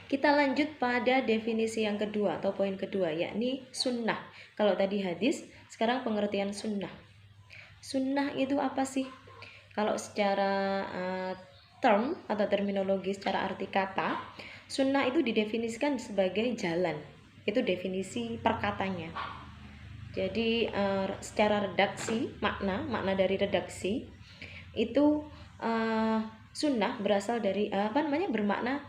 Kita lanjut pada definisi yang kedua atau poin kedua, yakni sunnah. Kalau tadi hadis, sekarang pengertian sunnah. Sunnah itu apa sih? Kalau secara term atau terminologi, secara arti kata, sunnah itu didefinisikan sebagai jalan. Itu definisi perkatanya. Jadi secara redaksi, makna dari redaksi itu sunnah berasal dari bermakna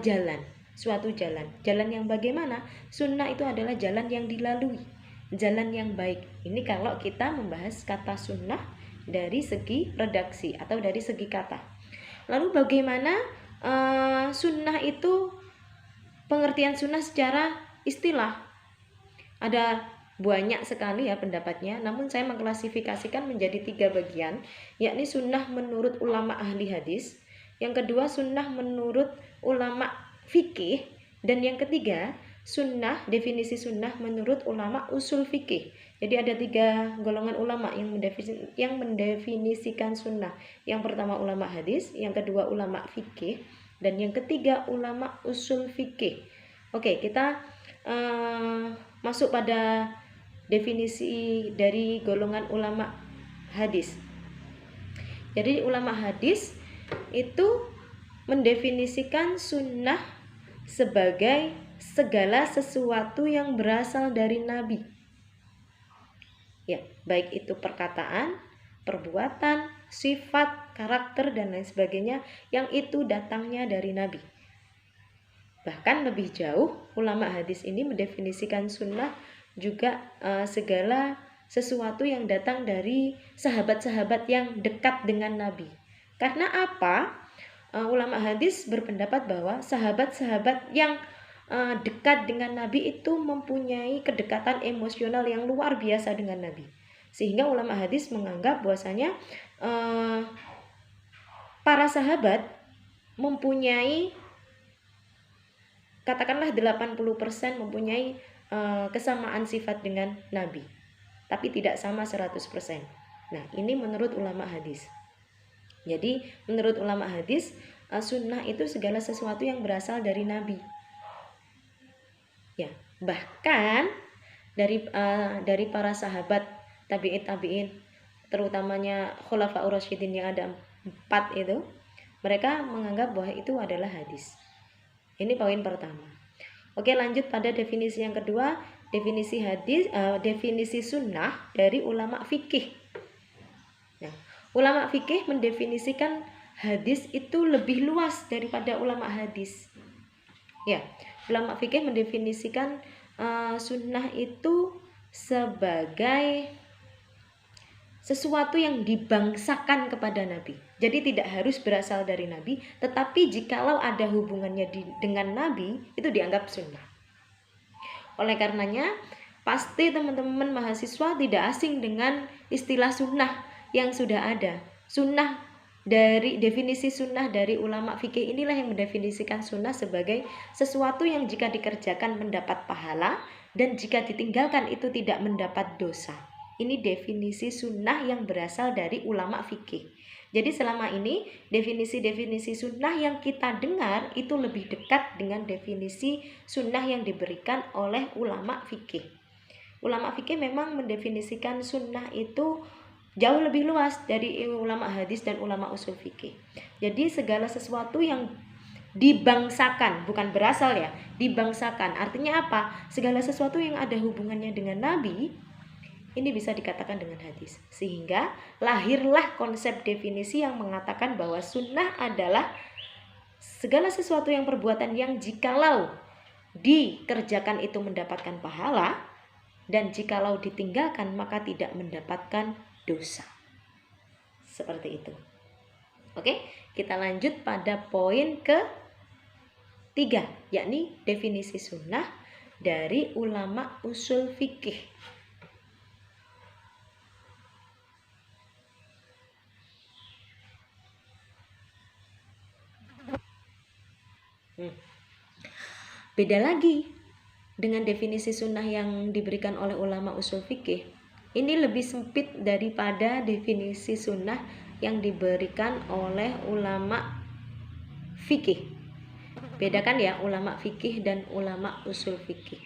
jalan, suatu jalan. Jalan yang bagaimana? Sunnah itu adalah jalan yang dilalui, jalan yang baik. Ini kalau kita membahas kata sunnah dari segi redaksi atau dari segi kata. Lalu bagaimana sunnah itu, pengertian sunnah secara istilah? Ada banyak sekali ya pendapatnya, namun saya mengklasifikasikan menjadi 3 bagian, yakni sunnah menurut ulama ahli hadis, yang kedua sunnah menurut ulama fikih, dan yang ketiga sunnah, definisi sunnah menurut ulama usul fikih. Jadi ada 3 golongan ulama yang mendefinisikan sunnah. Yang pertama ulama hadis, yang kedua ulama fikih, dan yang ketiga ulama usul fikih. Oke, kita masuk pada definisi dari golongan ulama hadis. Jadi ulama hadis itu mendefinisikan sunnah sebagai segala sesuatu yang berasal dari Nabi. Ya, baik itu perkataan, perbuatan, sifat, karakter, dan lain sebagainya yang itu datangnya dari Nabi. Bahkan lebih jauh, ulama hadis ini mendefinisikan sunnah juga segala sesuatu yang datang dari sahabat-sahabat yang dekat dengan Nabi. Karena apa? Ulama hadis berpendapat bahwa sahabat-sahabat yang dekat dengan Nabi itu mempunyai kedekatan emosional yang luar biasa dengan Nabi. Sehingga ulama hadis menganggap bahwasanya para sahabat mempunyai, katakanlah 80% mempunyai kesamaan sifat dengan Nabi, tapi tidak sama 100%. Nah, ini menurut ulama hadis. Jadi menurut ulama hadis, sunnah itu segala sesuatu yang berasal dari Nabi. Ya, bahkan dari para sahabat tabi'in, terutamanya khulafaur rasyidin yang ada 4 itu, mereka menganggap bahwa itu adalah hadis. Ini poin pertama. Oke, lanjut pada definisi yang kedua, definisi hadis, definisi sunnah dari ulama fikih. Nah, ulama fikih mendefinisikan hadis itu lebih luas daripada ulama hadis. Ya, ulama fikih mendefinisikan sunnah itu sebagai sesuatu yang dibangsakan kepada Nabi. Jadi tidak harus berasal dari Nabi, tetapi jikalau ada hubungannya dengan Nabi, itu dianggap sunnah. Oleh karenanya, pasti teman-teman mahasiswa tidak asing dengan istilah sunnah yang sudah ada. Sunnah, dari definisi sunnah dari ulama fikih inilah yang mendefinisikan sunnah sebagai sesuatu yang jika dikerjakan mendapat pahala, dan jika ditinggalkan itu tidak mendapat dosa. Ini definisi sunnah yang berasal dari ulama fikih. Jadi selama ini definisi-definisi sunnah yang kita dengar itu lebih dekat dengan definisi sunnah yang diberikan oleh ulama fikih. Ulama fikih memang mendefinisikan sunnah itu jauh lebih luas dari ulama hadis dan ulama usul fikih. Jadi segala sesuatu yang dibangsakan, bukan berasal ya, dibangsakan. Artinya apa? Segala sesuatu yang ada hubungannya dengan Nabi, ini bisa dikatakan dengan hadis. Sehingga lahirlah konsep definisi yang mengatakan bahwa sunnah adalah segala sesuatu yang perbuatan yang jikalau dikerjakan itu mendapatkan pahala, dan jikalau ditinggalkan maka tidak mendapatkan dosa. Seperti itu. Oke, kita lanjut pada poin ke-3, yakni definisi sunnah dari ulama usul fikih. Beda lagi dengan definisi sunnah yang diberikan oleh ulama usul fikih. Ini lebih sempit daripada definisi sunnah yang diberikan oleh ulama fikih. Bedakan ya ulama fikih dan ulama usul fikih.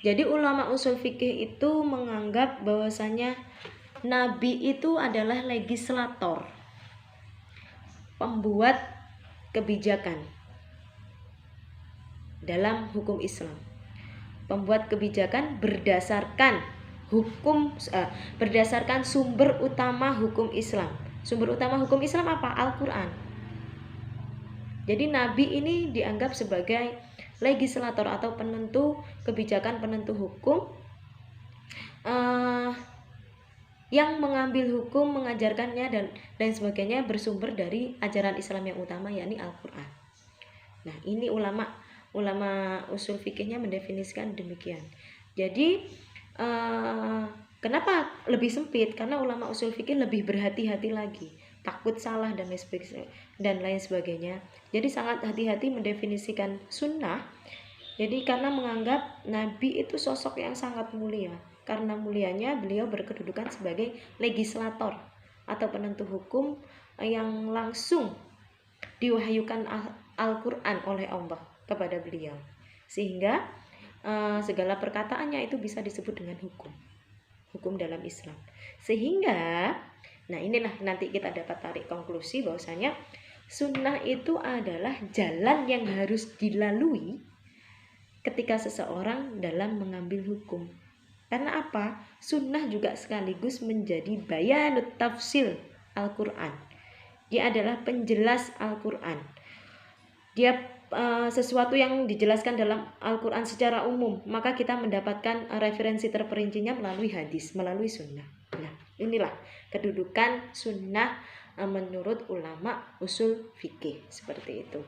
Jadi ulama usul fikih itu menganggap bahwasanya Nabi itu adalah legislator, pembuat kebijakan dalam hukum Islam. Pembuat kebijakan berdasarkan berdasarkan sumber utama hukum Islam. Sumber utama hukum Islam apa? Al-Quran. Jadi Nabi ini dianggap sebagai legislator atau penentu kebijakan, penentu hukum, yang mengambil hukum, mengajarkannya dan lain sebagainya bersumber dari ajaran Islam yang utama, yakni Al-Quran. Nah, ini ulama usul fikihnya mendefinisikan demikian. Jadi kenapa lebih sempit? Karena ulama usul fikih lebih berhati-hati lagi, takut salah dan lain sebagainya. Jadi sangat hati-hati mendefinisikan sunnah. Jadi karena menganggap Nabi itu sosok yang sangat mulia. Karena mulianya beliau berkedudukan sebagai legislator atau penentu hukum yang langsung diwahyukan Al-Quran oleh Allah kepada beliau, sehingga segala perkataannya itu bisa disebut dengan hukum dalam Islam. Sehingga nah inilah nanti kita dapat tarik konklusi bahwasanya sunnah itu adalah jalan yang harus dilalui ketika seseorang dalam mengambil hukum. Karena apa? Sunnah juga sekaligus menjadi bayanut tafsil Al-Quran. Dia adalah penjelas Al-Quran. Dia sesuatu yang dijelaskan dalam Al-Quran secara umum, maka kita mendapatkan referensi terperincinya melalui hadis, melalui sunnah. Nah, inilah kedudukan sunnah menurut ulama usul fikih, seperti itu.